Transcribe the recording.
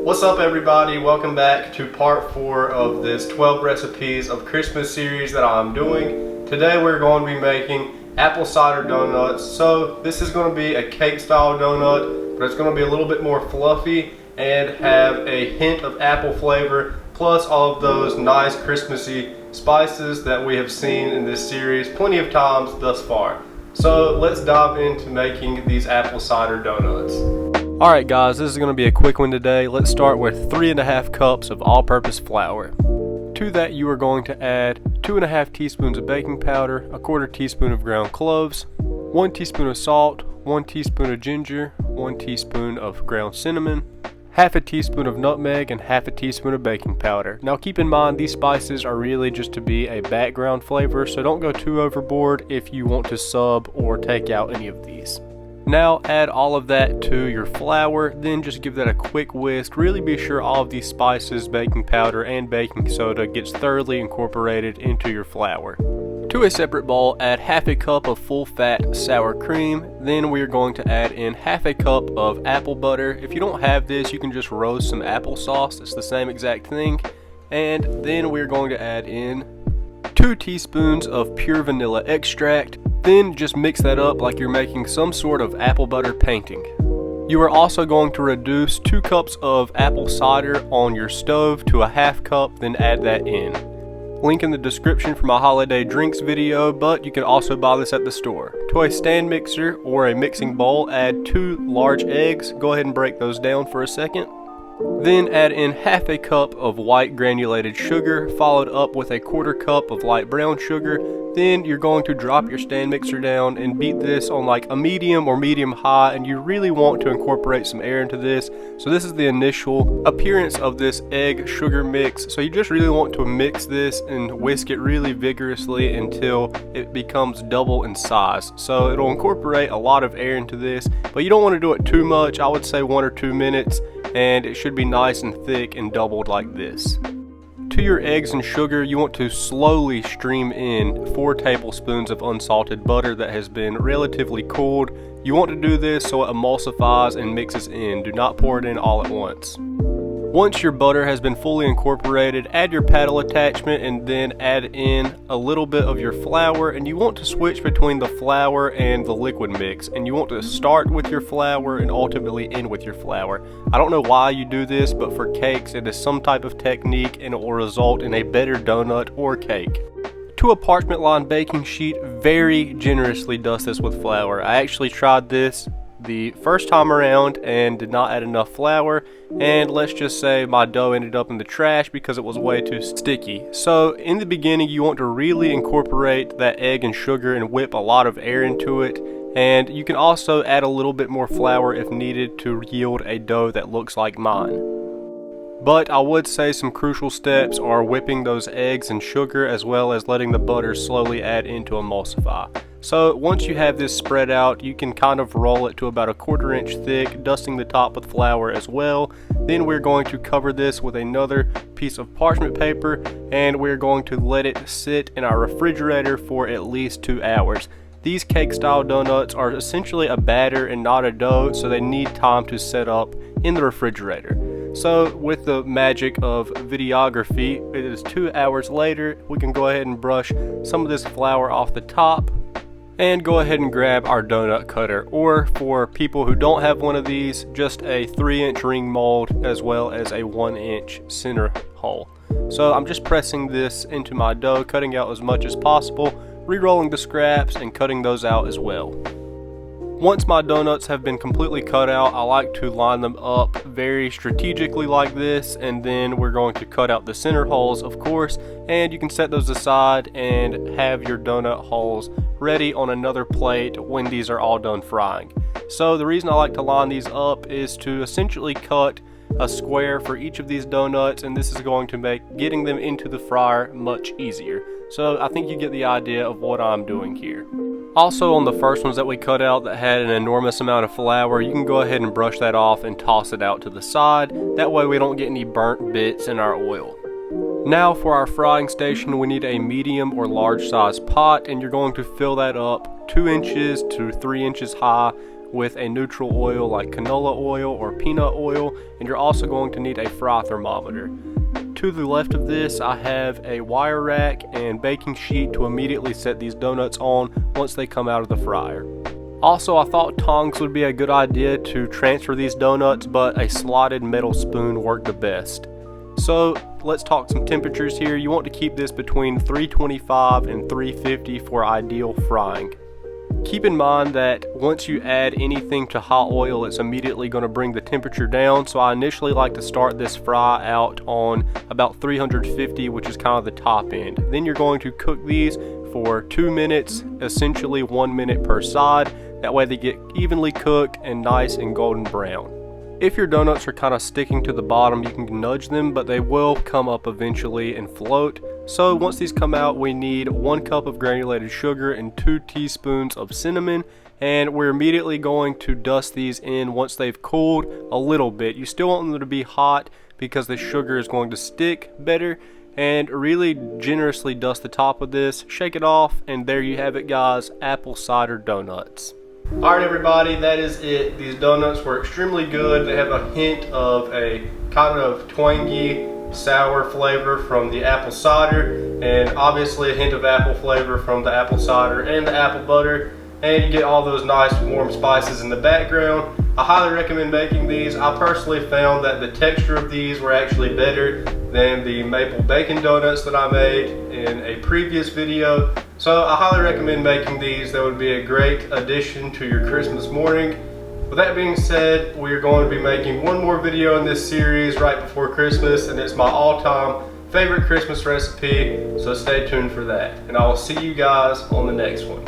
What's up everybody, welcome back to part 4 of this 12 recipes of Christmas series that I'm doing. Today we're going to be making apple cider donuts. So this is going to be a cake style donut, but it's going to be a little bit more fluffy and have a hint of apple flavor, plus all of those nice Christmassy spices that we have seen in this series plenty of times thus far. So let's dive into making these apple cider donuts. Alright guys, this is going to be a quick one today. Let's start with 3.5 cups of all-purpose flour. To that you are going to add 2.5 teaspoons of baking powder, 1/4 teaspoon of ground cloves, 1 teaspoon of salt, 1 teaspoon of ginger, 1 teaspoon of ground cinnamon, half a teaspoon of nutmeg, and half a teaspoon of baking powder. Now keep in mind these spices are really just to be a background flavor, so don't go too overboard if you want to sub or take out any of these. Now add all of that to your flour, then just give that a quick whisk. Really be sure all of these spices, baking powder, and baking soda gets thoroughly incorporated into your flour. To a separate bowl, add half a cup of full fat sour cream. Then we are going to add in half a cup of apple butter. If you don't have this, you can just roast some applesauce. It's the same exact thing. And then we're going to add in 2 teaspoons of pure vanilla extract. Then just mix that up like you're making some sort of apple butter painting. You are also going to reduce 2 cups of apple cider on your stove to a half cup, then add that in. Link in the description for my holiday drinks video, but you can also buy this at the store. To a stand mixer or a mixing bowl, add 2 large eggs. Go ahead and break those down for a second. Then add in half a cup of white granulated sugar, followed up with a 1/4 cup of light brown sugar. Then you're going to drop your stand mixer down and beat this on like a medium or medium high, and you really want to incorporate some air into this. So this is the initial appearance of this egg sugar mix. So you just really want to mix this and whisk it really vigorously until it becomes double in size. So it'll incorporate a lot of air into this, but you don't want to do it too much. I would say 1 or 2 minutes, and it should be nice and thick and doubled like this. To your eggs and sugar, you want to slowly stream in 4 tablespoons of unsalted butter that has been relatively cooled. You want to do this so it emulsifies and mixes in. Do not pour it in all at once. Once your butter has been fully incorporated, add your paddle attachment and then add in a little bit of your flour, and you want to switch between the flour and the liquid mix, and you want to start with your flour and ultimately end with your flour. I don't know why you do this, but for cakes it is some type of technique and it will result in a better donut or cake. To a parchment lined baking sheet, very generously dust this with flour. I actually tried this the first time around and did not add enough flour, and let's just say my dough ended up in the trash because it was way too sticky. So in the beginning you want to really incorporate that egg and sugar and whip a lot of air into it, and you can also add a little bit more flour if needed to yield a dough that looks like mine. But I would say some crucial steps are whipping those eggs and sugar as well as letting the butter slowly add in to emulsify. So once you have this spread out, you can kind of roll it to about a 1/4 inch thick, dusting the top with flour as well. Then we're going to cover this with another piece of parchment paper, and we're going to let it sit in our refrigerator for at least 2 hours. These cake style donuts are essentially a batter and not a dough, so they need time to set up in the refrigerator. So with the magic of videography, it is 2 hours later. We can go ahead and brush some of this flour off the top and go ahead and grab our donut cutter, or for people who don't have one of these, just a 3-inch ring mold as well as a 1-inch center hole. So I'm just pressing this into my dough, cutting out as much as possible, re-rolling the scraps and cutting those out as well. Once my donuts have been completely cut out, I like to line them up very strategically like this, and then we're going to cut out the center holes, of course, and you can set those aside and have your donut holes ready on another plate when these are all done frying. So the reason I like to line these up is to essentially cut a square for each of these donuts, and this is going to make getting them into the fryer much easier. So I think you get the idea of what I'm doing here. Also, on the first ones that we cut out that had an enormous amount of flour, you can go ahead and brush that off and toss it out to the side. That way we don't get any burnt bits in our oil. Now for our frying station, we need a medium or large size pot, and you're going to fill that up 2 inches to 3 inches high with a neutral oil like canola oil or peanut oil, and you're also going to need a fry thermometer. To the left of this, I have a wire rack and baking sheet to immediately set these donuts on once they come out of the fryer. Also, I thought tongs would be a good idea to transfer these donuts, but a slotted metal spoon worked the best. So let's talk some temperatures here. You want to keep this between 325 and 350 for ideal frying. Keep in mind that once you add anything to hot oil, it's immediately going to bring the temperature down. So I initially like to start this fry out on about 350, which is kind of the top end. Then you're going to cook these for 2 minutes, essentially 1 minute per side. That way they get evenly cooked and nice and golden brown. If your donuts are kind of sticking to the bottom, you can nudge them, but they will come up eventually and float. So once these come out, we need 1 cup of granulated sugar and 2 teaspoons of cinnamon, and we're immediately going to dust these in once they've cooled a little bit. You still want them to be hot because the sugar is going to stick better, and really generously dust the top of this, shake it off, and there you have it, guys, apple cider donuts. Alright everybody, that is it. These donuts were extremely good. They have a hint of a kind of twangy, sour flavor from the apple cider, and obviously a hint of apple flavor from the apple cider and the apple butter, and you get all those nice warm spices in the background. I highly recommend making these. I personally found that the texture of these were actually better than the maple bacon donuts that I made in a previous video. So I highly recommend making these. That would be a great addition to your Christmas morning. With that being said, we are going to be making one more video in this series right before Christmas, and it's my all-time favorite Christmas recipe, so stay tuned for that. And I will see you guys on the next one.